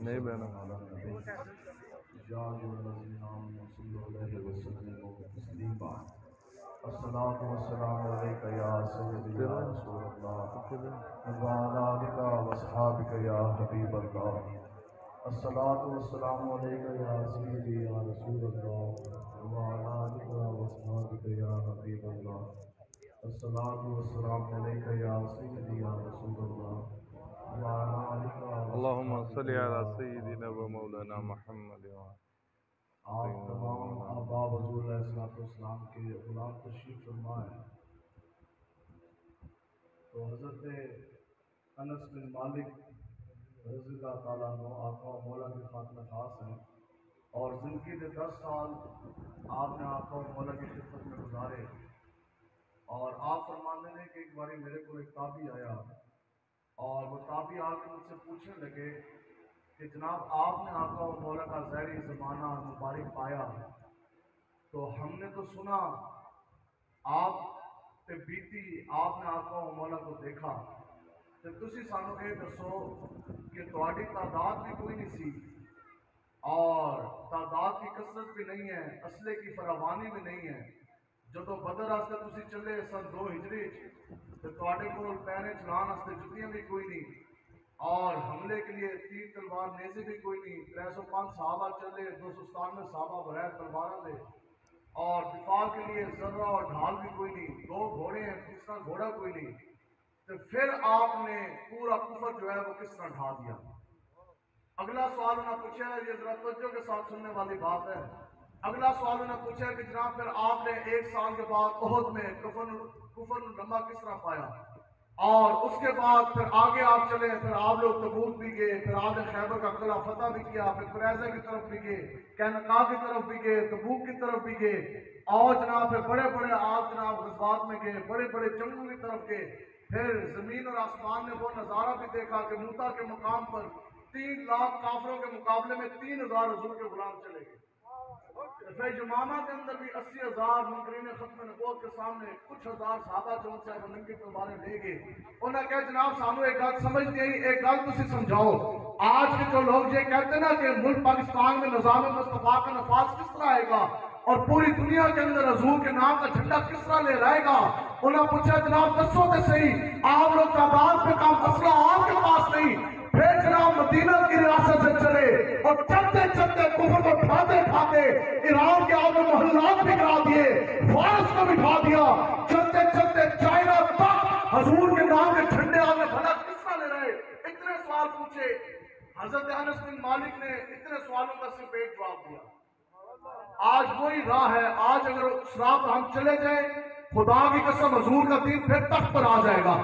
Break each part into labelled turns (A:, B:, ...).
A: نہیں بہنا
B: الصلاة والسلام علیکہ یا سیدی یا رسول اللہ وعلی آلک واصحابک یا حبیب اللہ الصلاة والسلام علیکہ یا سیدی یا رسول اللہ وعلی آلک واصحابک یا حبیب اللہ الصلاة والسلام علیکہ یا سیدی یا رسول اللہ وعلی آلک
A: اللہم صلی علی سیدنا و مولانا محمد
B: آپ تمام آباء حضور علیہ السلام کے غلام تشریف فرما ہے تو حضرت انس بن مالک رضی اللہ تعالیٰ عنہ آقا و مولا کی خاتمہ خاص ہیں اور زندگی کے 10 سال آپ نے آقا و مولا کی خدمت میں گزارے اور آپ فرمانے نے کہ ایک باری میرے کو ایک تابعی آیا اور وہ تابعی آ کے مجھ سے پوچھنے لگے کہ جناب آپ نے آقا و مولا کا ظاہری زمانہ مبارک پایا تو ہم نے تو سنا آپ پہ بیتی آپ نے آقا و مولا کو دیکھا تو تسی سانو یہ دسو کہ تہاڈی تعداد بھی کوئی نہیں سی اور تعداد کی کثرت بھی نہیں ہے اسلحے کی فراوانی بھی نہیں ہے جدو بدر واسطے تسی چلے سن 2 ہجری تو تہاڈے کول پیرے چلان واسطے جتیاں بھی کوئی نہیں اور حملے کے لیے تیر تلوار نیزے بھی کوئی نہیں 305 صحابہ چلے 297 صحابہ بغیر تلوار لے اور دفاع کے لیے ذرہ اور ڈھال بھی کوئی نہیں 2 گھوڑے ہیں تیسرا گھوڑا کوئی نہیں تو پھر آپ نے پورا کفر جو ہے وہ کس طرح ڈھا دیا اگلا سوال انہوں نے پوچھا ہے یہ ذرا توجہ کے ساتھ سننے والی بات ہے اگلا سوال انہوں نے پوچھا ہے کہ جناب پھر آپ نے 1 سال کے بعد احد میں کفر نما کس طرح پایا اور اس کے بعد پھر آگے آپ چلے پھر آپ لوگ تبوک بھی گئے پھر آپ نے خیبر کا قلعہ فتح بھی کیا پھر قریظہ کی طرف بھی گئے کینقا کی طرف بھی گئے تبوک کی طرف بھی گئے اور جناب پھر بڑے بڑے آپ جناب غزوات میں گئے بڑے بڑے جنگوں کی طرف گئے پھر زمین اور آسمان نے وہ نظارہ بھی دیکھا کہ موتا کے مقام پر 3 لاکھ کافروں کے مقابلے میں 3000 حضور کے غلام چلے گئے فیض یمامہ کے اندر بھی 80,000 منکرین ختم نبوت کے سامنے کچھ ہزار صحابہ جو سے ننگی تلواریں لے گئے انہوں نے کہا جناب سانو ایک گل سمجھ نہیں ایک گل تسی سمجھاؤ آج کے جو لوگ یہ کہتے ہیں نا کہ ملک پاکستان میں نظام مصطفیٰ کا نفاذ کس طرح آئے گا اور پوری دنیا کے اندر حضور کے نام کا جھنڈا کس طرح لے رہے گا انہوں نے پوچھا جناب دسو تے صحیح آپ لوگ تعداد پہ کام اسلحہ آپ کے پاس نہیں پھر جناب مدینہ کی ریاست سے چلے اور چلتے چلتے کفر کو کھاتے کھاتے ایران کے آپ نے محلات بھی کرا دیے فارس کو بٹھا دیا چلتے چلتے چائنا تک حضور کے نام کے جھنڈے آپ نے بھلا کس طرح لے رہے اتنے سوال پوچھے حضرت انس بن مالک نے اتنے سوالوں کا صرف ایک جواب دیا آج وہی راہ ہے آج اگر اس راہ پر ہم چلے جائیں خدا کی قسم حضور کا دین پھر تخت پر آ جائے گا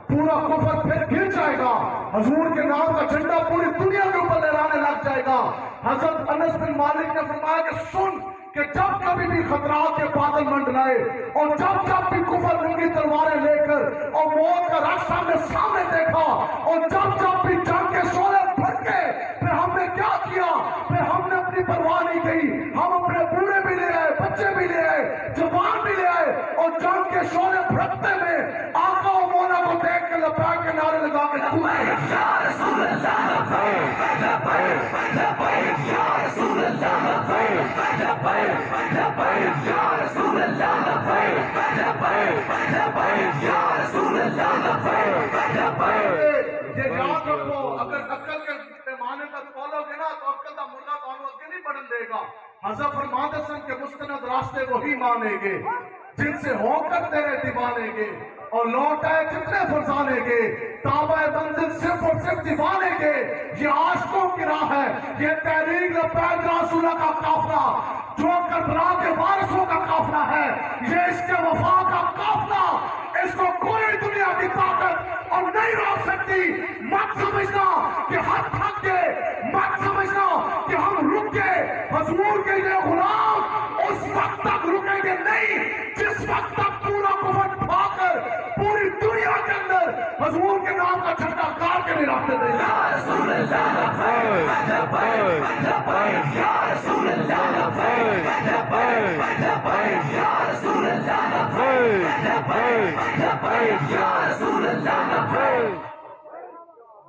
B: پورا کفر پھر گر جائے گا حضور کے نام کا جھنڈا پوری دنیا کے اوپر لہرانے لگ جائے گا حضرت انس بن مالک نے فرمایا کہ سن کہ جب کبھی بھی خطرات کے بادل منڈلائے اور جب بھی کفر ننگی تلواریں لے کر اور موت کا راستہ ہم نے سامنے دیکھا اور جب بھی جنگ کے شعلے پھٹکے پھر ہم نے کیا کیا پھر ہم نے اپنی پرواہ نہیں کی ہم اپنے بوڑھے بھی لے آئے بچے بھی لے آئے جوان بھی لے آئے اور جنگ کے شعلے پھٹکتے میں آقا و مولا کو دیکھ کے لبیک کے نعرے لگا کے یا رسول اللہ لبیک یا رسول اللہ لبیک یا رسول اللہ لبیک یا رسول اللہ لبیک یہ یاد رکھو اگر عقل کے پیمانے پر تولو گے نا تو عقل کا مرغا تو آگے نہیں بڑھن دے گا حضرت فرماتے سن کے مستند راستے وہی مانیں گے جن سے ہو کر تیرے دیوانے گے اور لوٹ آئے کتنے فرزانے گے تابع منزل صرف اور صرف دیوانے گے یہ عاشقوں کی راہ ہے یہ تحریک لبیک رسولہ کا قافلہ جو کربلا کے وارثوں کا قافلہ ہے یہ اس کے وفا کا قافلہ اس کو کوئی دنیا کی طاقت اور نہیں روک سکتی مت سمجھنا کہ ہم تھک گئے مت سمجھنا کہ ہم رک گئے حضور کے یہ غلام اس وقت تک رکیں گے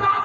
B: 10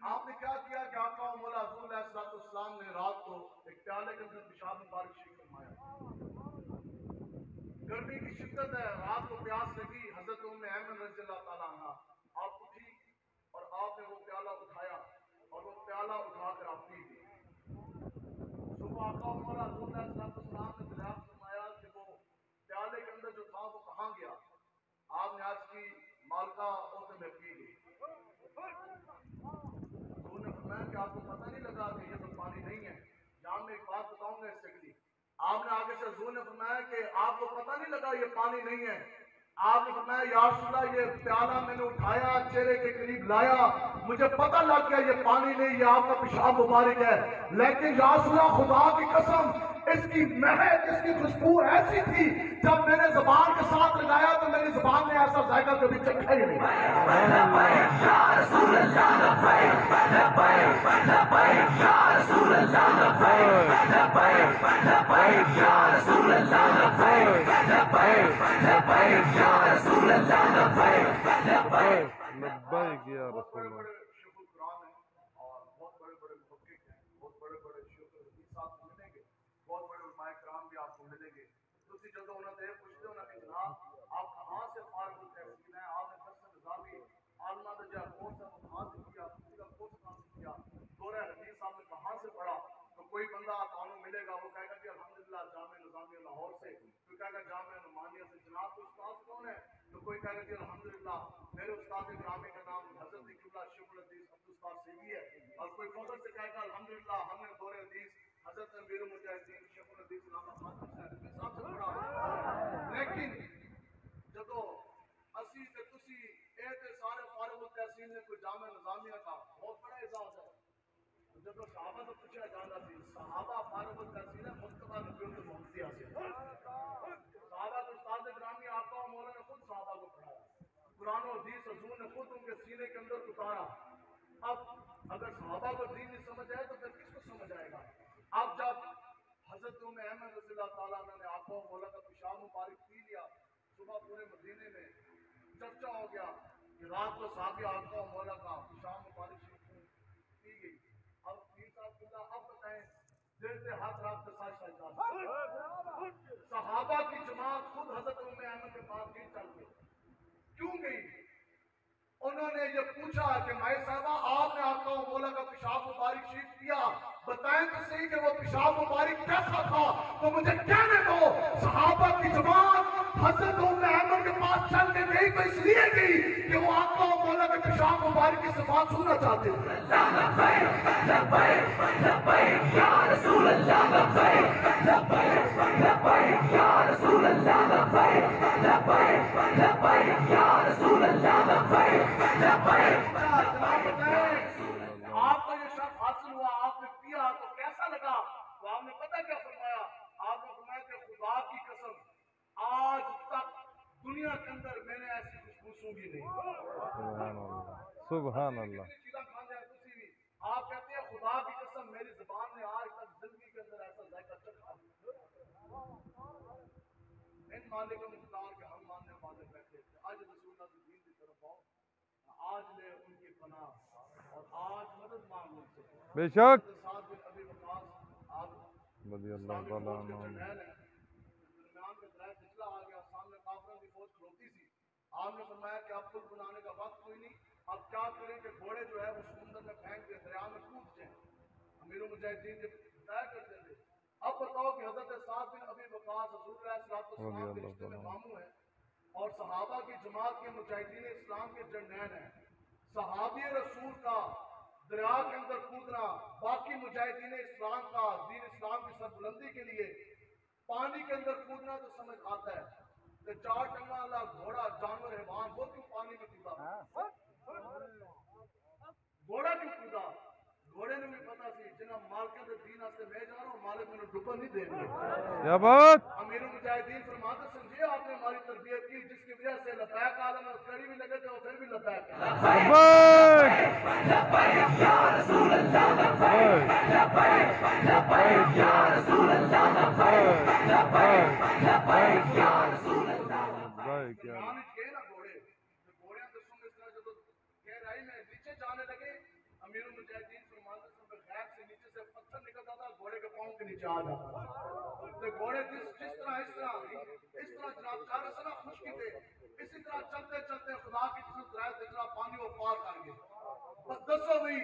B: آپ نے کیا کیا کہ آقا و مولا حضور علیہ السلام نے رات کو ایک پیالے کے اندر پیشاب مبارک شریف فرمایا. گرمی کی شدت ہے، رات کو پیاس لگی. حضرت ام ایمن رضی اللہ تعالیٰ عنہ آپ اٹھی اور آپ نے وہ پیالہ اٹھایا اور وہ پیالہ اٹھا کر آپ پی گئی. صبح آقا و مولا حضور علیہ السلام نے دریافت فرمایا کہ وہ پیالے کے اندر جو تھا وہ کہاں گیا؟ آپ نے آج کی مالکہ عہدے میں پی گئی. حضور نے فرمایا کہ آپ کو پتہ نہیں لگا کہ یہ تو پانی نہیں ہے. یہاں میں ایک بات بتاؤں گا اس سے اگلی. آپ نے آگے سے حضور نے فرمایا کہ آپ کو پتہ نہیں لگا یہ پانی نہیں ہے. آپ نے فرمایا یا رسول اللہ یہ پیالہ میں نے اٹھایا، چہرے کے قریب لایا، مجھے پتہ لگ گیا یہ پانی نہیں، یہ آپ کا پیشاب مبارک ہے. لیکن یا رسول اللہ خدا کی قسم اس کی مہک، اس کی خوشبو ایسی تھی جب میں نے زبان کے ساتھ لگایا تو میری زبان نے ایسا ذائقہ کبھی چکھا ہی نہیں.
A: لبیک یا رسول اللہ.
B: بڑے شیخ القرآن ہیں اور بہت بڑے بڑے محقق ہیں، بہت بڑے بڑے شیخ الحدیث آپ کو ملیں گے، بہت بڑے علماء کرام بھی آپ کو ملیں گے. دوسری جگہ انہوں نے پوچھتے ہونا کہ جناب آپ کہاں سے فارغ التحصیل ہیں؟ آپ نے درس نظامی عالمہ دجا کورس ہے وہ کہاں سے کیا؟ دوسری کا کورس کہاں سے کیا؟ دورہ حدیث آپ نے کہاں سے پڑھا؟ تو کوئی بندہ قانون ملے گا وہ کہے گا کہ الحمدللہ جامعہ نظامیہ لاہور سے، کوئی کہے گا جامعہ نعمانیہ سے. جناب تو استاد کون ہے؟ تو کوئی کہے گا کہ الحمدللہ میرے استاد گرامی کا نام حضرت قبلہ شیخ الحدیث عبدالستار سیوی ہے. اور کوئی فخر سے کہے گا الحمدللہ ہم نے دور حدیث حضرت امیر المجاہدین شیخ الحدیث علامہ خاتم صاحب صاحب سے پڑھا. لیکن جدو اسی سے تسی اے تے سارے فارغ التحصیل نے کوئی جامعہ نظامیہ کا بہت بڑا اعزاز ہے. جب صحابہ سے پوچھا جاتا تھی صحابہ فارغ التحصیل ہے مصطفیٰ نبی محمدیہ سے. صحابہ کو استاد گرامی آقا و مولا نے خود صحابہ کو پڑھایا، قرآن و حدیث حضور نے خود ان کے سینے کے اندر اتارا. اب اگر صحابہ کو دین نہیں سمجھ آئے تو پھر کس کو سمجھ آئے گا؟ اب جب حضرت ام ایمن رضی اللہ تعالیٰ عنہ نے آقا و مولا کا پیشاب مبارک پی لیا، صبح پورے مدینے میں چرچا ہو گیا کہ رات کو صحابی آقا و مولا کا پیشاب مبارک پی گئی. اب پیر صاحب خدا اب بتائیں دل سے ہاتھ رات کے ساتھ صحابہ کی جماعت خود حضرت ام ایمن کے پاس نہیں چل گئی. کیوں گئی؟ انہوں نے یہ پوچھا کہ مائی صاحبہ آپ نے آقا و مولا کا پیشاب مبارک شریف پیا، بتائیں تو صحیح کہ وہ پیشاب مبارک کیسا تھا. تو مجھے کہنے دو صحابہ کی جماعت حضرت ام ایمن کے پاس چل کے گئی تو اس لیے گئی کہ وہ آقا و مولا کے پیشاب مبارک کی صفات سننا چاہتے تھے. یا رسول اللہ لبیک لبیک لبیک یا رسول اللہ لبیک لبیک لبیک یا رسول اللہ لبیک لبیک. آپ کو یہ شرف حاصل ہوا، آپ نے پیا تو کیسا لگا؟ تو آپ نے پتہ کیا فرمایا؟ آپ نے فرمایا کہ خدا کی قسم آج تک دنیا کے اندر میں نے ایسی خوشبو سونگھی نہیں.
A: سبحان اللہ.
B: آپ کہتے ہیں خدا کی قسم میری زبان نے آج تک زندگی کے اندر ایسا ذائقہ چکھا. ان مالک مختار کے ہم ماننے والے بیٹھے تھے. آج رسول اللہ کی دین کی طرف آؤ، آج لے ان کی پناہ اور آج مدد مانگ ان سے.
A: بے شک
B: ساتھ میں ابھی وقاص آپ
A: رضی اللہ تعالیٰ عنہ
B: درمیان میں درائے پچھلا آ گیا، سامنے کافروں کی فوج کھلوتی تھی. آپ نے فرمایا کہ اب پل بنانے کا وقت کوئی نہیں، اب کیا کریں کہ گھوڑے جو ہے وہ سمندر میں پھینک دے، دریا میں کود جائیں. امیر المجاہدین جب طے کرتے تھے. اب بتاؤ کہ حضرت سعد بن ابی وقاص حضور علیہ السلام کے رشتے میں ماموں ہیں اور صحابہ کی جماعت کے مجاہدین اسلام کے جرنیل ہیں. صحابی رسول کا دریا کے اندر کودنا، باقی مجاہدین اسلام کا دین اسلام کی سربلندی کے لیے پانی کے اندر کودنا تو سمجھ آتا ہے کہ 4 ٹنگا والا گھوڑا جانور حیوان وہ کیوں پانی میں کودا؟ گھوڑا کیوں کودا؟ گھوڑے نے بھی پتا سی جناب مالک دے دین واسطے میں جا رہا ہوں، مالک مجھے ڈوبا نہیں دے گا.
A: کیا بات.
B: امیر المجاہدین فرماتے سمجھے آپ نے ہماری تربیت کی جس کی وجہ سے لبیک عالم اور کڑی بھی لگے تھے اور پھر بھی لبیک لبیک یا رسول اللہ لبیک لبیک لبیک یا رسول اللہ لبیک لبیک لبیک یا رسول اللہ لبیک. گھوڑے گھوڑے تو سن اس طرح جب گہرائی میں نیچے جانے لگے امیر المجاہدین فرماتے ہیں بغیر سے نیچے سے پتھر نکلتا تھا گھوڑے کے پاؤں کے نیچے آ جاتا تھا تو گھوڑے جس طرح جناب 4 سال خشکی تھے اسی طرح چلتے چلتے خدا کی قسم درائے دجلہ پانی وہ پار کر گئے بس دسو بھی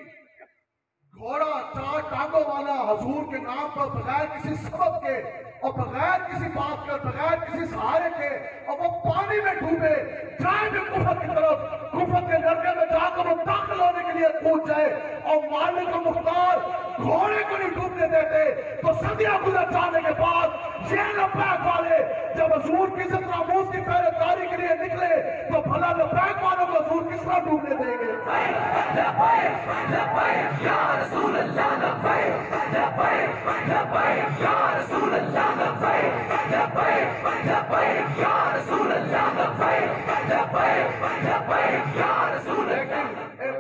B: گھوڑا 4 ٹانگوں والا حضور کے نام پر بغیر کسی سبب کے اور بغیر کسی بات کے بغیر کسی سہارے کے اور وہ پانی میں ڈوبے جائے بھی کفر کی طرف کفر کے لڑکے میں جا کر وہ داخل ہونے کے لیے کود جائے اور مالک و مختار گھوڑے کو نہیں ڈوبنے دیتے تو صدیاں گزر جانے کے بعد یہ لبیک والے جب حضور کی عزت ناموس کی پہرے داری کے لیے نکلے تو بھلا لبیک والوں کو حضور کس طرح ڈوبنے دیں گے یا رسول اللہ لبیک لبیک لبیک یا رسول اللہ لبیک لبیک لبیک یا رسول اللہ لبیک لبیک لبیک یا رسول اللہ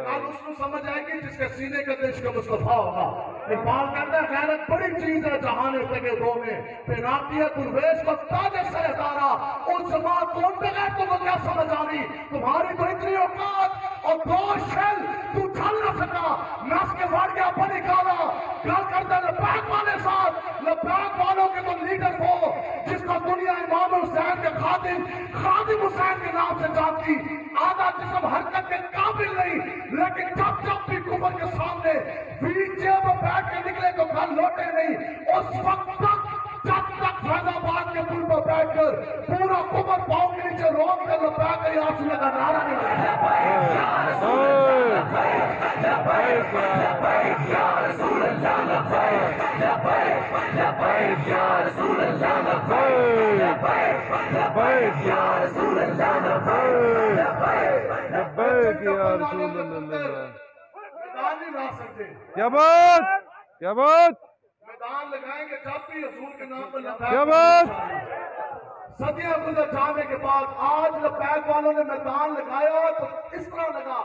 B: اس کو سمجھ آئے گی جس کے سینے کے دل کا مصطفیٰ ہوگا اقبال کہتا ہے غیرت بڑی چیز ہے جہان تگے دو میں پہناتی درویش کو تاج سہدارا اس زمان کون بغیر تم کو کیا سمجھ آنی تمہاری تو اتنی اوقات اور 2 شل تو چل نہ سکا نس کے وار گیا پانی کالا گل کرتا لبیک والے ساتھ لبیک والوں کے تو لیڈر ہو جس کو دنیا امام حسین کے خادم حسین کے نام سے جانتی آدھا جسم حرکت کے قابل نہیں لیکن جب بھی کفر کے سامنے بیچے میں بیٹھ کے نکلے تو گھر لوٹے نہیں اس وقت تک جب تک فیض آباد کے پل پر بیٹھ کر پورا کفر پاؤں کے نیچے روک کر لبیک کا یا رسول اللہ نعرہ نہیں لبیک یا رسول اللہ لبیک لبیک لبیک یا رسول اللہ لبیک لبیک لبیک یا رسول اللہ لبیک
A: لبیک یا رسول اللہ
B: میدان نہیں لا سکتے
A: کیا بات کیا بات
B: میدان لگائیں گے جب بھی حضور کے نام پر لبیک
A: کیا بات
B: صدیاں گزر جانے کے بعد آج لبیک والوں نے میدان لگایا تو اس طرح لگا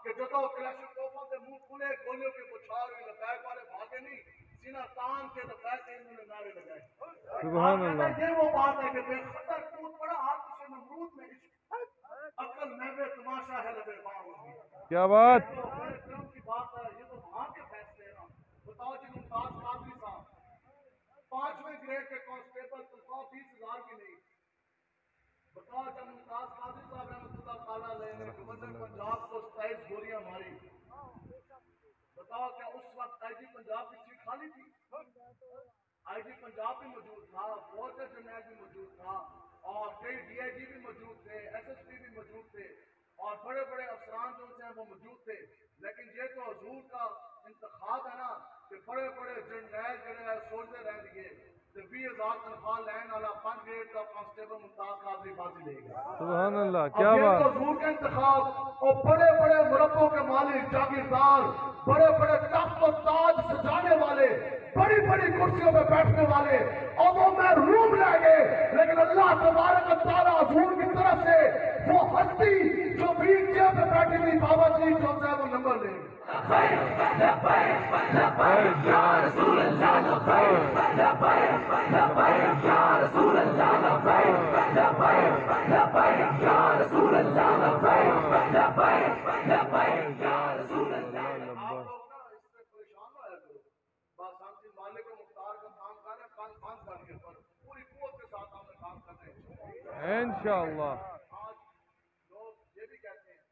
B: کہ جو تو کلیشن کوفوں سے منہ کھلے گولیوں کے بچھار ہوئے لبیک والے بھاگے نہیں سینہ تان کے لبیک کے انہوں نے نعرے لگائے
A: سبحان اللہ
B: یہ وہ بات ہے کہ بے خطر کود پڑا ہاتھ سے نمرود میں عقل محو تماشا ہے لبے باؤں
A: کیا بات
B: تو بڑے کرم کی بات ہے یہ تو وہاں کے فیصلے ہیں نا بتاؤ جی ممتاز قادری صاحب 5ویں گریڈ کے کانسٹیبل تنخواہ 20,000 کی نہیں بتاؤ جب ممتاز قادری صاحب رحمۃ اللہ تعالیٰ علیہ نے گورنر پنجاب کو 27 گولیاں ماری بتاؤ کیا اس وقت آئی جی پنجاب کی سیٹ خالی تھی آئی جی پنجاب بھی موجود تھا فوج جرنیل بھی موجود تھا اور کئی ڈی آئی جی بھی موجود تھے ایس ایس پی بھی موجود تھے اور بڑے بڑے افسران جو ہیں وہ موجود تھے لیکن یہ تو حضور کا انتخاب ہے نا کہ بڑے بڑے جرنیل جڑے ہیں سوچتے رہ گئے 20,000 تنخواہ لین والا 5 گریڈ کا کانسٹیبل ممتاز قادری بازی لے گیا
A: سبحان اللہ کیا
B: یہ
A: بات
B: تو حضور کا انتخاب اور بڑے بڑے مربوں کے مالک جاگیردار بڑے بڑے تخت و تاج سجانے والے بڑی بڑی کرسیوں پہ بیٹھنے والے اور وہ محروم رہ گئے لیکن اللہ تبارک و تعالیٰ حضور کی طرف سے وہ ہستی جو ویل چیئر پہ بیٹھی تھی بابا جی جو ہے وہ نمبر لے گئے
A: لبیک یا رسول اللہ لبیک لبیک لبیک یا رسول اللہ لبیک لبیک لبیک یا رسول اللہ لبیک لبیک لبیک یا رسول اللہ
B: آپ لوگ نا اس سے پریشان ہو جائے کرو بس ہم کی مالک و مختار کا کام کر رہے ہیں بند کر کے پر پوری قوت کے ساتھ ہم نے کام کرنے ہیں
A: انشاءاللہ
B: آج لوگ یہ بھی کہتے ہیں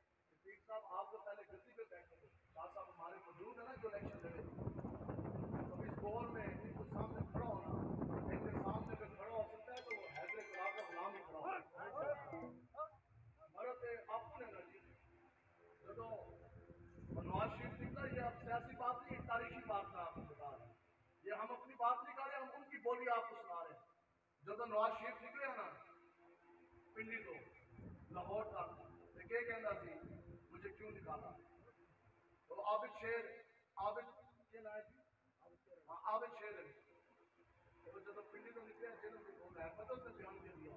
B: کہ پیر صاحب آپ کو پہلے گدی پہ بیٹھے تھے شاہ صاحب ہمارے موجود ہے نا جو الیکشن لڑے تو اس دور میں ان کو سامنے کھڑا ہونا ان کے سامنے پہ کھڑا ہو سکتا ہے تو وہ حیدر کلاب کا غلام ہی کھڑا ہونا مرد اپنے نجی جب نواز شریف نکلا یہ اب سیاسی بات نہیں تاریخی بات میں آپ کو بتا رہے ہیں یہ ہم اپنی بات نہیں کر رہے ہم ان کی بولی آپ کو سنا رہے ہیں جب نواز شریف نکلے نا پنڈی تو لاہور تک کہ کہنا سی مجھے کیوں نکالا تو عابد شیر عابد کیا نام ہے ہاں عابد شیر ہے تو جب پنڈی تو نکلے جنہوں نے وہ رحمتوں سے بیان کر دیا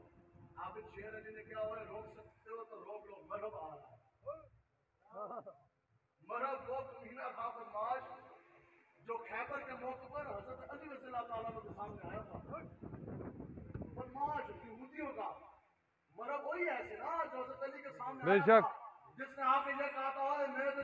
B: عابد شیر ہے جنہیں کیا ہوا ہے روک سکتے ہو تو روک لو مرحب آ رہا ہے مرحب وہ مہینہ تھا بدماش جو خیبر کے موقع پر حضرت علی رضی اللہ تعالیٰ کے سامنے آیا تھا بدماش یہودیوں کا مرحب وہی ایسے نا جو حضرت علی کے سامنے
A: بے
B: آیا
A: شک
B: تھا جس نے آ کے یہ کہا تھا میں تو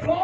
B: 100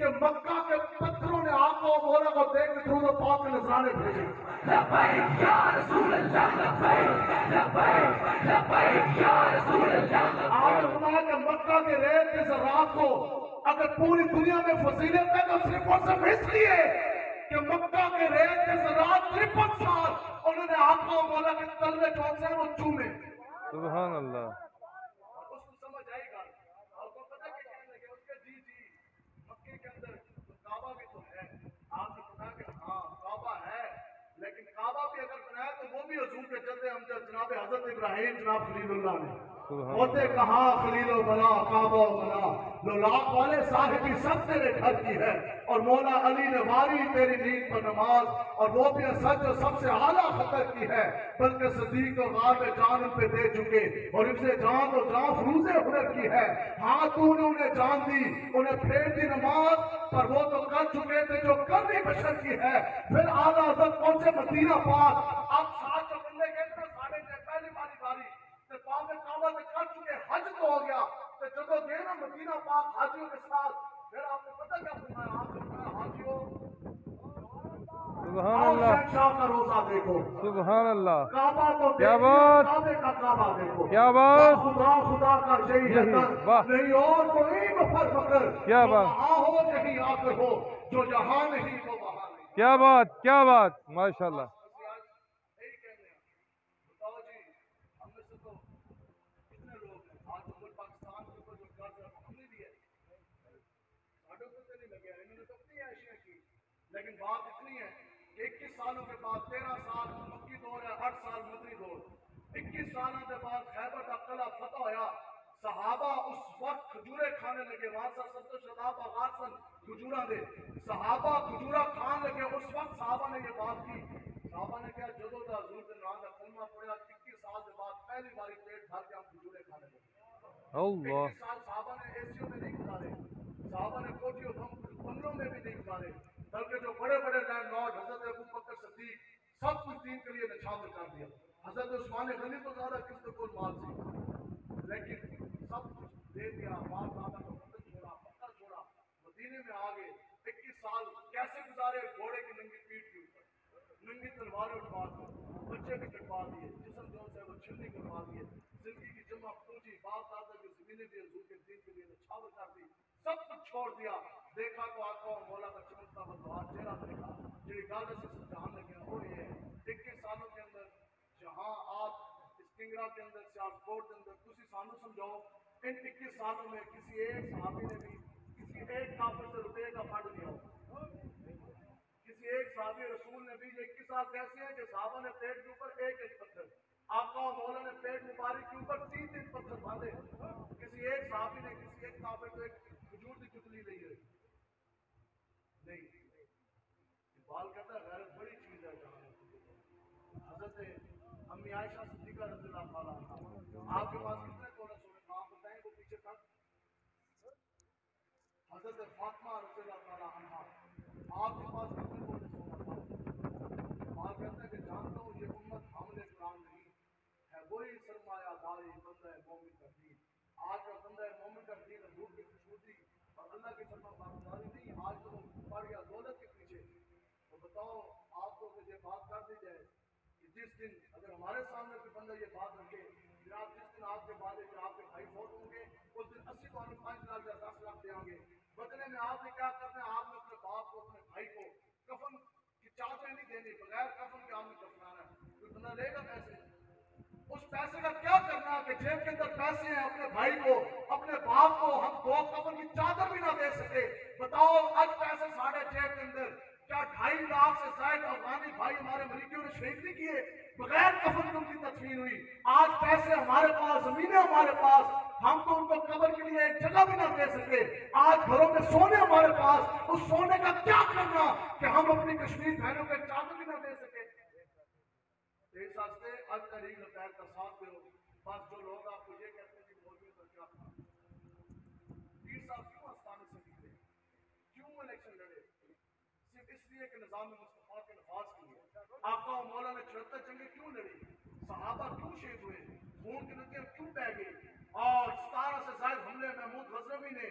B: کہ مکہ کے پتھروں نے آقا و مولا کو دیکھ کے درود و پاک کے نذرانے بھیجے.
C: لبیک یا رسول اللہ لبیک لبیک لبیک یا رسول اللہ.
B: آپ نے فرمایا کہ مکہ کے ریت کے ذرات کو اگر پوری دنیا میں فضیلت ہے تو صرف اور صرف اس لیے کہ مکہ کے ریت کے ذرات 53 سال انہوں نے آقا و مولا کے تلوے جو سے وہ چومے.
A: سبحان اللہ.
B: اور اس کو سمجھ آئی گا اور کو پتہ کہ کہنے لگے اس کے جی مکے کے اندر کعبہ بھی تو ہے. آپ نے بتایا کہ ہاں کعبہ ہے لیکن کعبہ بھی اگر بنایا تو وہ بھی حضور کے جد امجد جناب حضرت ابراہیم جناب خلیل اللہ نے ہوتے کہاں خلیل و بنا کعبہ و بنا لولاک والے صاحبی سب تیرے گھر کی ہے اور مولا علی نے واری تیری نیند پر نماز اور وہ بھی سچ جو سب سے اعلیٰ خطر کی ہے بلکہ صدیق و غالب جان ان پہ دے چکے اور ان سے جان و جان فروز ہنر کی ہے. ہاں تو نے انہیں جان دی انہیں پھیر دی نماز پر وہ تو کر چکے تھے جو کرنی بشر کی ہے. پھر اعلیٰ حضرت پہنچے مدینہ پاک. اب 7 جو بندے گئے تھے ساڑھے پہلی باری پاک کعبہ سے کر چکے حج تو ہو گیا تو جب گئے نا مدینہ پاک حاجیوں کے ساتھ پھر آپ نے پتہ کیا فرمایا. آپ نے فرمایا حاجیوں
A: سبحان اللہ.
B: شاہ کا روزہ دیکھو
A: سبحان اللہ.
B: کعبہ کو
A: کیا بات.
B: کعبے کا کعبہ دیکھو.
A: کیا بات.
B: خدا کا یہی ہے نہیں اور کوئی مفر مگر
A: کیا بات.
B: وہاں ہو یہی آ کر ہو جو جہاں نہیں وہ وہاں نہیں.
A: کیا بات کیا بات ماشاءاللہ.
B: لیکن بات اتنی ہے کہ 21 سالوں کے بعد 13 سال مکی دور ہے 8 سال مدنی دور 21 سالوں کے بعد خیبر کا قلعہ فتح ہویا. صحابہ اس وقت کھجورے کھانے لگے. وہاں سے 70 شتاب آغاز سن کھجورہ دے صحابہ کھجورہ کھان لگے. اس وقت صحابہ نے یہ بات کی. صحابہ نے کہا جدو دا حضور کے نام کا کلمہ پڑھا 21 سال کے بعد پہلی باری پیٹ بھر کے ہم کھجورے کھانے لگے.
A: اللہ.
B: 21 سال صحابہ نے ایسیوں میں نہیں گزارے. صحابہ نے کوٹھیوں بنگلوں میں بھی نہیں گزارے بلکہ جو بڑے بڑے لینڈ لارڈ حضرت ابو بکر صدیق سب کچھ دین کے لیے نچھاور کر دیا. حضرت عثمان غنی تو زیادہ کس کو کوئی مال سے لیکن سب کچھ دے دیا. باپ دادا کو پتہ چھوڑا پتہ چھوڑا مدینے میں آ گئے. 21 سال کیسے گزارے. گھوڑے کی ننگی پیٹھ کے اوپر ننگی تلواریں اٹھوا دی بچے بھی کٹوا دیے جسم جو ہے وہ چھلنی کروا دیے. زندگی کی جمع پوجی باپ دادا کی زمینیں بھی حضور کے دین کے لیے نچھاور کر دی. سب کچھ چھوڑ دیا. دیکھا تو آقا و مولا کا چمکتا ہوا چہرہ دیکھا جی گل سے سمجھان لگا وہ یہ ہے 21 سالوں کے اندر جہاں آپ اس کنگرا کے اندر سیالکوٹ کے اندر کسی سانو سمجھاؤ ان 21 سالوں میں کسی ایک صحابی نے بھی کسی ایک کافر سے روپے کا فنڈ دیا ہو. کسی ایک صحابی رسول نے بھی 21 سال کیسے ہیں کہ صحابہ نے پیٹ کے اوپر ایک پتھر آقا و مولا نے پیٹ مبارک کے اوپر 3 پتھر باندھے. کسی ایک صحابی نے کسی ایک کافر سے کھجور کی چتلی لی ہے نہیں. اقبال کہتا ہے غیرت بڑی چیز ہے. حضرت امی عائشہ صدیقہ رضی اللہ تعالیٰ عنہ آپ کے پاس کتنے تولے سونے تھے آپ بتائیں وہ پیچھے تک. حضرت فاطمہ رضی اللہ تعالیٰ عنہ آپ کے پاس کتنے تولے سونا تھا. اقبال کہتا ہے کہ جانتا ہوں یہ امت حامل قرآن نہیں ہے وہی سرمایہ داری بندہ مومن کا دین. آج کا بندہ مومن کا دین حضور کی خوشبوتی اور اللہ کی فرما برداری نہیں. آج تو پڑ گیا دولت کے پیچھے. تو بتاؤ آپ کو یہ بات کر دی جائے کہ جس دن اگر ہمارے سامنے کوئی بندہ یہ بات رکھے جناب جس دن آپ کے والد آپ کے بھائی فوت ہوں گے اس دن 80 کو 5 لاکھ یا 10 لاکھ دیں گے. بدلے میں آپ نے کیا کرنا ہے. آپ نے اپنے باپ کو اپنے بھائی کو کفن کی چادریں نہیں دینی بغیر کفن کے آپ نے کفنانا ہے. کوئی بندہ لے گا پیسے. اس پیسے کا کیا کرنا کہ جیب کے اندر پیسے ہیں اپنے بھائی کو اپنے باپ کو ہم 2 کفن کی چادر بھی نہ دے سکے. بتاؤ آج پیسے ساڑھے جیب کے اندر کیا 2.5 لاکھ سے زائد افغانی بھائی ہمارے مریضوں نے شہید نہیں کیے بغیر کفن ان کی تدفین ہوئی. آج پیسے ہمارے پاس زمینیں ہمارے پاس ہم تو ان کو قبر کے لیے ایک جگہ بھی نہ دے سکے. آج گھروں میں سونے ہمارے پاس اس سونے کا کیا کرنا کہ ہم اپنی کشمیر بہنوں کو چادر بھی نہ دے سکے. اس واسطے آج تحریک لطائف کا ساتھ دو. بس جو لوگ آپ کو یہ کہتے ہیں کہ مولوی پر کیا تھا پیر صاحب کیوں آستانے سے نکلے کیوں الیکشن لڑے صرف اس لیے کہ نظام مصطفیٰ کے نفاذ کے لیے. آقا و مولا نے 74 جنگیں کیوں لڑی. صحابہ کیوں شہید ہوئے. خون کی ندیاں کیوں بہہ گئی. اور 17 سے زائد حملے محمود غزنوی نے